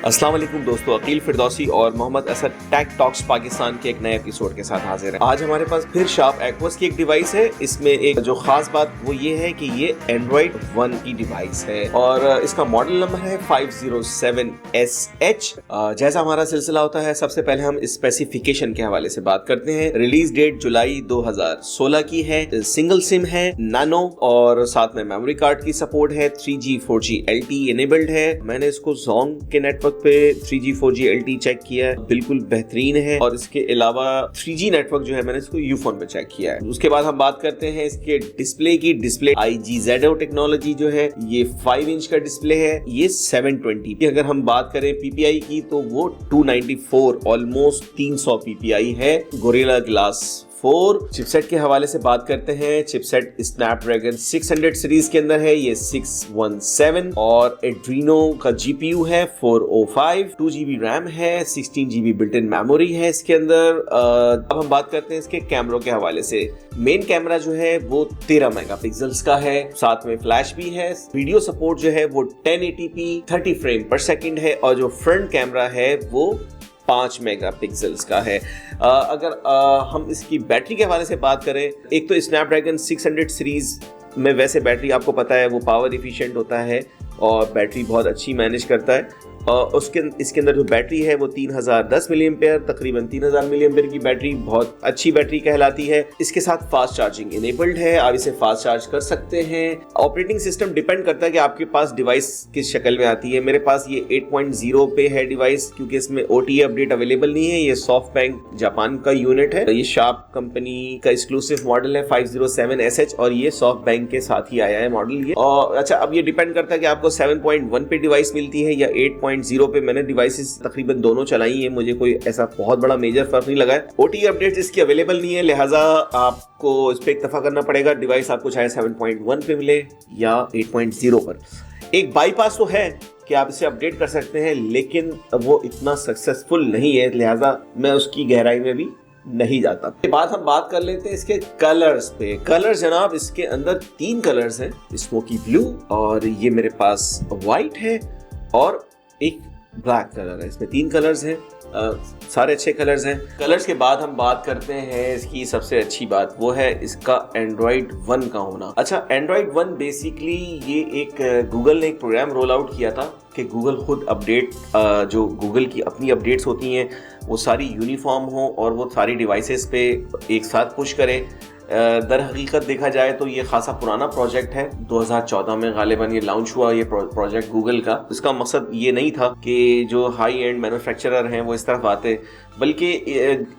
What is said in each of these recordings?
अस्सलाम वालेकुम दोस्तों, अकील फिरदौसी और मोहम्मद असद टेक टॉक्स पाकिस्तान के एक नए एपिसोड के साथ हाजिर हैं। आज हमारे पास फिर शार्प एक्वस की एक डिवाइस है। इसमें एक जो खास बात वो ये है कि ये एंड्रॉइड 1 की डिवाइस है और इसका मॉडल नंबर है 507SH। जैसा हमारा सिलसिला होता है, सबसे पहले हम स्पेसिफिकेशन के हवाले से बात करते हैं। रिलीज डेट जुलाई 2016 की है, सिंगल सिम है, नैनो और साथ में मेमोरी कार्ड की सपोर्ट है, 3G 4G LTE इनेबल्ड है। मैंने इसको जोंग के नेटवर्क पे 3G 4G LTE चेक किया है, बिल्कुल बेहतरीन है। और इसके अलावा 3G नेटवर्क जो है मैंने इसको यूफोन पे चेक किया है। उसके बाद हम बात करते हैं इसके डिस्प्ले की। डिस्प्ले IGZO टेक्नोलॉजी जो है, ये 5 इंच का डिस्प्ले है, ये 720। अगर हम बात करें PPI की तो वो 294 ऑलमोस्ट 300 PPI है। Gorilla glass 4। चिपसेट के हवाले से बात करते हैं। चिपसेट स्नैपड्रैगन 600 सीरीज के अंदर है, ये 617 और एड्रीनो का GPU है 405, 2GB रैम है, 16GB बिल्ट इन मेमोरी है इसके अंदर। अब हम बात करते हैं इसके कैमरों के हवाले से। मेन कैमरा जो है वो 13 मेगापिक्सल्स का है, साथ में फ्लैश भी है। वीडियो सपोर्ट जो है वो 1080p 30 फ्रेम पर सेकंड है और जो फ्रंट कैमरा है वो 5 मेगापिक्सल्स का है। अगर हम इसकी बैटरी के हवाले से बात करें, एक तो स्नैपड्रैगन 600 सीरीज में वैसे बैटरी आपको पता है वो पावर इफिशिएंट होता है और बैटरी बहुत अच्छी मैनेज करता है। इसके अंदर जो बैटरी है वो 3010 मिली एम्पेयर, तकरीबन 3000 मिली एम्पेयर की बैटरी बहुत अच्छी बैटरी कहलाती है। इसके साथ फास्ट चार्जिंग इनेबल्ड है, आप इसे फास्ट चार्ज कर सकते हैं। ऑपरेटिंग सिस्टम डिपेंड करता है कि आपके पास डिवाइस किस शक्ल में आती है। मेरे पास ये 8.0 पे है डिवाइस, क्योंकि इसमें OTA अपडेट अवेलेबल नहीं है। ये सॉफ्टबैंक जापान का यूनिट है, ये शार्प कंपनी का एक्सक्लूसिव मॉडल है 507SH और ये सॉफ्टबैंक के साथ ही आया है मॉडल ये। और अच्छा, अब ये डिपेंड करता है कि आपको 7.1 पे डिवाइस मिलती है या 8.0 पे। मैंने डिवाइसेस तकरीबन दोनों चलाई है, मुझे कोई ऐसा बहुत बड़ा मेजर फर्क नहीं लगा है। OTA अपडेट्स इसकी अवेलेबल नहीं है, लिहाजा आपको इस पे इत्तेफाक करना पड़ेगा। डिवाइस आपको चाहे 7.1 पे मिले या 8.0 पर। एक बाईपास तो है कि आप इसे अपडेट कर सकते हैं, लेकिन वो इतना सक्सेसफुल नहीं है, लिहाजा मैं उसकी गहराई में भी नहीं जाता। के बाद हम बात कर लेते हैं इसके कलर्स पे। कलर्स जनाब, इसके अंदर 3 कलर्स हैं, स्मोकी ब्लू और ये मेरे पास व्हाइट है और एक ब्लैक कलर है। इसमें 3 कलर्स हैं, सारे अच्छे कलर्स हैं। कलर्स के बाद हम बात करते हैं इसकी सबसे अच्छी बात, वो है इसका एंड्रॉइड 1 का होना। अच्छा, एंड्रॉइड 1 बेसिकली ये एक गूगल ने एक प्रोग्राम रोल आउट किया था कि गूगल खुद अपडेट, जो गूगल की अपनी अपडेट्स होती हैं वो सारी यूनिफॉर्म हो और वो सारी डिवाइसेस पे एक साथ पुश करे। दर हकीकत देखा जाए तो ये खासा पुराना प्रोजेक्ट है। 2014 में गालिबन ये लॉन्च हुआ ये प्रोजेक्ट गूगल का। इसका मकसद ये नहीं था कि जो हाई एंड मैन्युफैक्चरर हैं वो इस तरफ आते, बल्कि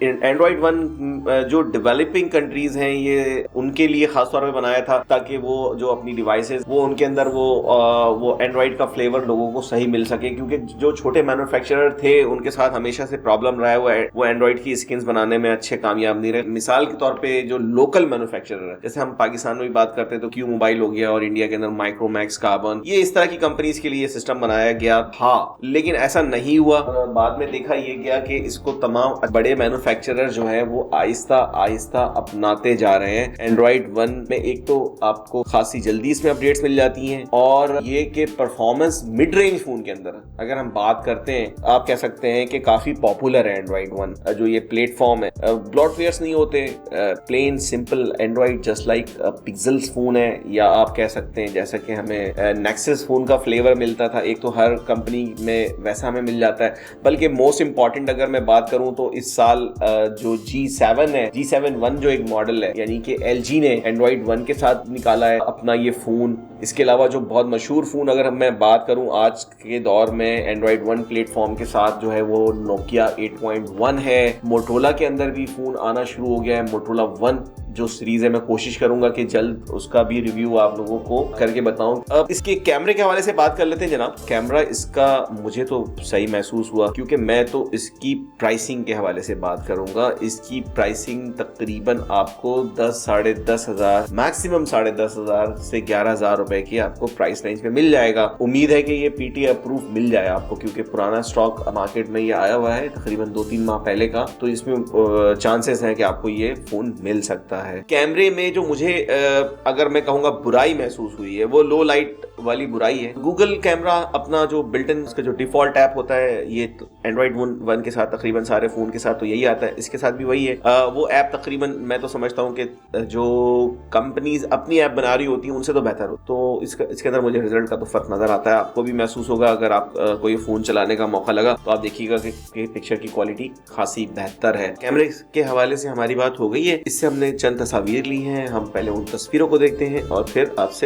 एंड्रॉइड 1 जो डेवलपिंग कंट्रीज हैं ये उनके लिए खास तौर पे बनाया था, ताकि वो जो अपनी डिवाइसेस वो उनके अंदर वो एंड्रॉइड का फ्लेवर लोगों को सही मिल सके। क्योंकि जो छोटे मैन्युफैक्चरर थे उनके साथ हमेशा से प्रॉब्लम रहा है, वो एंड्रॉइड की स्किन्स बनाने में अच्छे कामयाब नहीं रहे। मिसाल के तौर पे जो लोकल मैन्युफैक्चरर है, जैसे हम पाकिस्तान में भी बात करते हैं तो क्यू मोबाइल हो गया और इंडिया के अंदर माइक्रोमैक्स, कार्बन, ये इस तरह की कंपनीज के लिए सिस्टम बनाया गया था, लेकिन ऐसा नहीं हुआ। बाद में देखा ये गया कि इसको तमाम बड़े मैन्युफैक्चरर जो है वो आहिस्ता आहिस्ता अपनाते जा रहे हैं। एंड्रॉइड 1 में एक तो आपको खासी जल्दी इसमें अपडेट्स मिल जाती हैं और ये कि परफॉर्मेंस मिड रेंज फोन के अंदर अगर हम बात करते हैं, आप कह सकते हैं कि काफी पॉपुलर है एंड्रॉइड 1 जो ये प्लेटफॉर्म है। ब्लॉटवेयर्स नहीं होते, plain simple Android just like pixels phone है, या आप कह सकते हैं जैसा कि हमें नेक्सस फोन का फ्लेवर मिलता था, एक तो हर कंपनी में वैसा हमें मिल जाता है। बल्कि मोस्ट इंपॉर्टेंट अगर मैं बात करूं तो इस साल जो G7 है, G7 1 जो एक मॉडल है, यानी कि LG ने एंड्रॉइड 1 के साथ निकाला है अपना ये फोन। इसके अलावा जो बहुत मशहूर फोन अगर मैं बात करूं आज के दौर में एंड्रॉइड 1 प्लेटफॉर्म के साथ जो है वो नोकिया 8.1 है। मोटोरोला के अंदर भी फोन आना शुरू हो गया है, मोटोरोला 1 जो सीरीज है। मैं कोशिश करूंगा कि जल्द उसका भी रिव्यू आप लोगों को करके बताऊं। अब इसके कैमरे के हवाले से बात कर लेते हैं जनाब। कैमरा इसका मुझे तो सही महसूस हुआ, क्योंकि मैं तो इसकी प्राइसिंग के हवाले से बात करूंगा। इसकी प्राइसिंग तकरीबन आपको 10 साढ़े 10 हजार, मैक्सिमम 10,500 से 11,000 रुपए की आपको प्राइस रेंज में मिल जाएगा। उम्मीद है कि ये PTA अप्रूव मिल जाए आपको, क्योंकि पुराना स्टॉक मार्केट में ये आया हुआ है तकरीबन 2-3 माह पहले का, तो इसमें चांसेस है कि आपको ये फोन मिल सकता है। कैमरे में जो मुझे अगर मैं कहूँगा बुराई महसूस हुई है वो लो लाइट वाली बुराई है। गूगल कैमरा अपना जो बिल्ट इन उसका जो डिफॉल्ट ऐप होता है, ये एंड्रॉइड 1 के साथ तकरीबन सारे फोन के साथ तो यही आता है, इसके साथ भी वही है। वो ऐप तकरीबन मैं तो समझता हूँ कि जो कंपनीज अपनी ऐप बना रही होती हैं उनसे तो बेहतर हो। तो इसके अंदर मुझे रिजल्ट का तो फर्क नजर आता है। आपको भी महसूस होगा अगर आप कोई फोन चलाने का मौका लगा तो आप देखिएगा कि पिक्चर की क्वालिटी खासी बेहतर है। कैमरे के हवाले से हमारी बात हो गई है, इससे हमने चंद तस्वीर ली हैं। हम पहले उन तस्वीरों को देखते हैं और फिर आपसे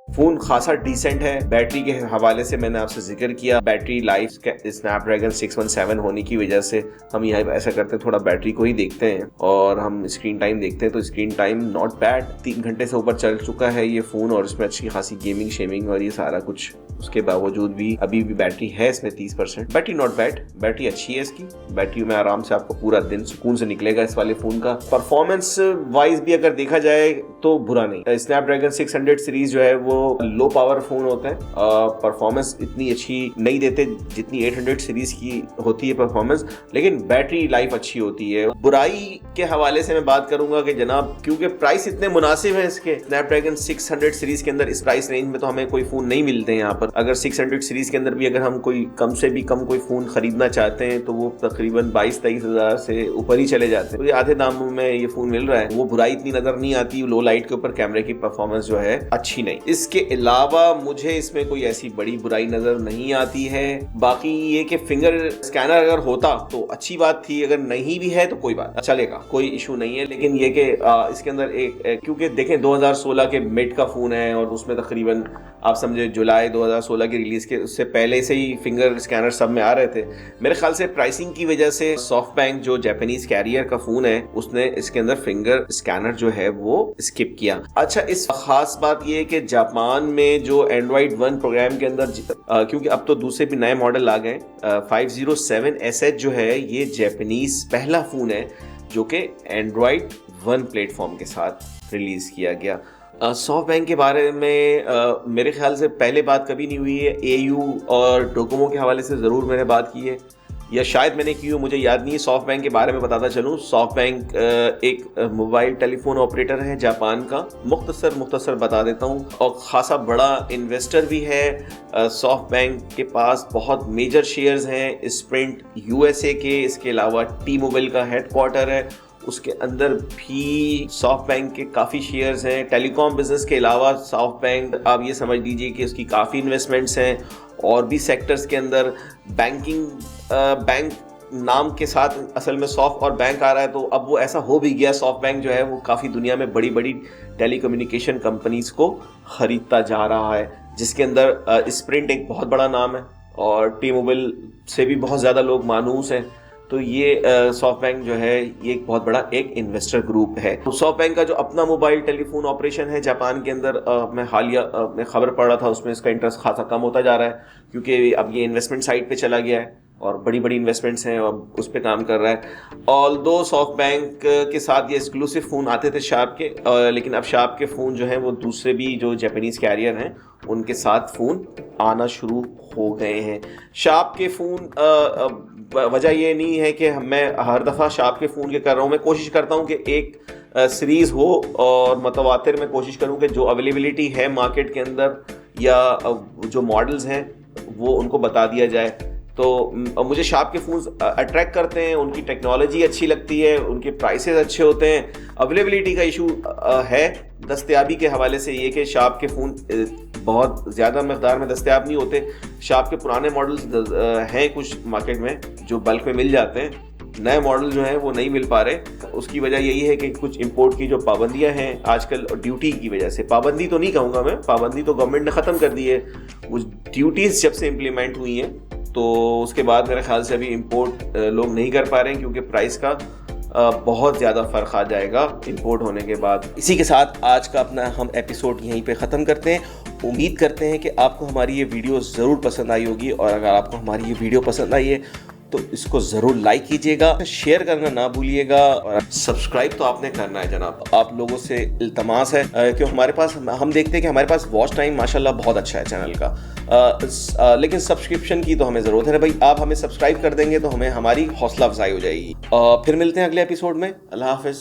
फोन खासा डिसेंट है। बैटरी के हवाले से मैंने आपसे जिक्र किया, बैटरी लाइफ स्नैपड्रैगन 617 होने की वजह से हम यहाँ ऐसा करते हैं, थोड़ा बैटरी को ही देखते हैं और हम स्क्रीन टाइम देखते हैं। तो स्क्रीन टाइम नॉट बैड, 3 घंटे से ऊपर चल चुका है ये फोन और इसमें अच्छी खासी गेमिंग शेमिंग और ये सारा कुछ। उसके बावजूद भी अभी भी बैटरी है इसमें 30%। बैटरी नॉट बैड, बैटरी अच्छी है इसकी। बैटरी में आराम से आपको पूरा दिन सुकून से निकलेगा इस वाले फोन का। परफॉर्मेंस वाइज भी अगर देखा जाए तो बुरा नहीं। स्नैपड्रैगन 600 सीरीज जो है वो लो पावर फोन होता है, परफॉर्मेंस इतनी अच्छी नहीं देते जितनी 800 सीरीज की होती है परफॉर्मेंस, लेकिन बैटरी लाइफ अच्छी होती है। बुराई के हवाले से मैं बात करूंगा कि जनाब क्योंकि प्राइस इतने मुनासिब है इसके, स्नैपड्रैगन 600 सीरीज के अंदर इस प्राइस रेंज में तो हमें कोई फोन नहीं मिलते हैं यहाँ पर। अगर 600 सीरीज के अंदर भी अगर हम कोई कम से भी कम कोई फोन खरीदना चाहते हैं तो वो तकरीबन 22-23 हजार से ऊपर ही चले जाते हैं। तो ये आधे दामों में ये फोन मिल रहा है, वो बुराई इतनी नजर नहीं आती। लो लाइट के ऊपर कैमरे की परफॉर्मेंस जो है अच्छी नहीं। इसके अलावा मुझे इसमें कोई ऐसी बड़ी बुराई नजर नहीं आती है। बाकी ये कि फिंगर स्कैनर अगर होता तो अच्छी बात थी, अगर नहीं भी है तो कोई बात चलेगा, कोई इशू नहीं है। लेकिन ये कि इसके अंदर एक क्योंकि देखें 2016 के मिड का फोन है और उसमें तकरीबन आप समझे जुलाई 2016 की रिलीज के उससे पहले से ही फिंगर स्कैनर सब में आ रहे थे। मेरे ख्याल से प्राइसिंग की वजह से सॉफ्टबैंक जो जापानीज कैरियर का फोन है उसने इसके अंदर फिंगर स्कैनर जो है वो स्किप किया। अच्छा, इस खास बात ये है कि जापान में जो एंड्रॉइड 1 प्रोग्राम के अंदर क्योंकि अब तो दूसरे भी नए मॉडल आ गए, 507SH जो है ये जापानीज पहला फोन है जो कि एंड्रॉइड 1 प्लेटफॉर्म के साथ रिलीज किया गया। सॉफ्टबैंक के बारे में मेरे ख्याल से पहले बात कभी नहीं हुई है। एयू और डोकोमो के हवाले से ज़रूर मैंने बात की है या शायद मैंने की हो, मुझे याद नहीं है। सॉफ्टबैंक के बारे में बताता चलूँ, सॉफ्टबैंक एक मोबाइल टेलीफोन ऑपरेटर है जापान का। मुख्तसर बता देता हूँ और ख़ासा बड़ा इन्वेस्टर भी है। सॉफ्टबैंक के पास बहुत मेजर शेयर्स हैं स्प्रिंट यूएसए के, इसके अलावा टी मोबाइल का हेडक्वार्टर है, उसके अंदर भी सॉफ्टबैंक के काफ़ी शेयर्स हैं। टेलीकॉम बिजनेस के अलावा सॉफ्टबैंक आप ये समझ लीजिए कि उसकी काफ़ी इन्वेस्टमेंट्स हैं और भी सेक्टर्स के अंदर। बैंक नाम के साथ असल में सॉफ्ट और बैंक आ रहा है, तो अब वो ऐसा हो भी गया। सॉफ्टबैंक जो है वो काफ़ी दुनिया में बड़ी बड़ी टेलीकम्युनिकेशन कंपनीज को खरीदता जा रहा है, जिसके अंदर स्प्रिंट एक बहुत बड़ा नाम है और टी मोबाइल से भी बहुत ज़्यादा लोग मानूस हैं। तो ये सॉफ्टबैंक जो है ये एक बहुत बड़ा एक इन्वेस्टर ग्रुप है। तो सॉफ्टबैंक का जो अपना मोबाइल टेलीफोन ऑपरेशन है जापान के अंदर, मैं हालिया में खबर पढ़ रहा था, उसमें इसका इंटरेस्ट खासा कम होता जा रहा है क्योंकि अब ये इन्वेस्टमेंट साइड पे चला गया है। और बड़ी बड़ी इन्वेस्टमेंट्स हैं और उस पर काम कर रहा है। ऑल्दो सॉफ्ट बैंक के साथ ये एक्सक्लूसिव फ़ोन आते थे शार्प के, लेकिन अब शार्प के फ़ोन जो हैं वो दूसरे भी जो जापानीज़ कैरियर हैं उनके साथ फ़ोन आना शुरू हो गए हैं। शार्प के फ़ोन वजह ये नहीं है कि मैं हर दफ़ा शार्प के फ़ोन के कर रहा हूँ, मैं कोशिश करता हूँ कि एक सीरीज़ हो और मतवातिर मैं कोशिश करूँ कि जो अवेलेबिलिटी है मार्केट के अंदर या जो मॉडल्स हैं वो उनको बता दिया जाए। तो मुझे शार्प के फ़ोन्स अट्रैक्ट करते हैं, उनकी टेक्नोलॉजी अच्छी लगती है, उनके प्राइसेस अच्छे होते हैं। अवेलेबिलिटी का इशू है दस्तयाबी के हवाले से ये कि शार्प के फ़ोन बहुत ज़्यादा मकदार में दस्तयाब नहीं होते। शार्प के पुराने मॉडल्स हैं कुछ मार्केट में जो बल्क में मिल जाते हैं, नए मॉडल जो हैं वो नहीं मिल पा रहे। उसकी वजह यही है कि कुछ इंपोर्ट की जो पाबंदियां हैं आजकल, ड्यूटी की वजह से, पाबंदी तो नहीं कहूँगा मैं, पाबंदी तो गवर्नमेंट ने ख़त्म कर दी है, वो ड्यूटीज़ जब से इम्प्लीमेंट हुई हैं तो उसके बाद मेरे ख्याल से अभी इंपोर्ट लोग नहीं कर पा रहे हैं क्योंकि प्राइस का बहुत ज़्यादा फ़र्क आ जाएगा इंपोर्ट होने के बाद। इसी के साथ आज का अपना हम एपिसोड यहीं पे ख़त्म करते हैं। उम्मीद करते हैं कि आपको हमारी ये वीडियो ज़रूर पसंद आई होगी, और अगर आपको हमारी ये वीडियो पसंद आई है तो इसको ज़रूर लाइक कीजिएगा, शेयर करना ना भूलिएगा, और सब्सक्राइब तो आपने करना है जनाब। आप लोगों से इल्तमास है कि हमारे पास, हम देखते हैं कि हमारे पास वॉच टाइम माशाल्लाह बहुत अच्छा है चैनल का, लेकिन सब्सक्रिप्शन की तो हमें ज़रूरत है ना भाई। आप हमें सब्सक्राइब कर देंगे तो हमें हमारी हौसला अफजाई हो जाएगी। फिर मिलते हैं अगले एपिसोड में। अल्लाह हाफिज़।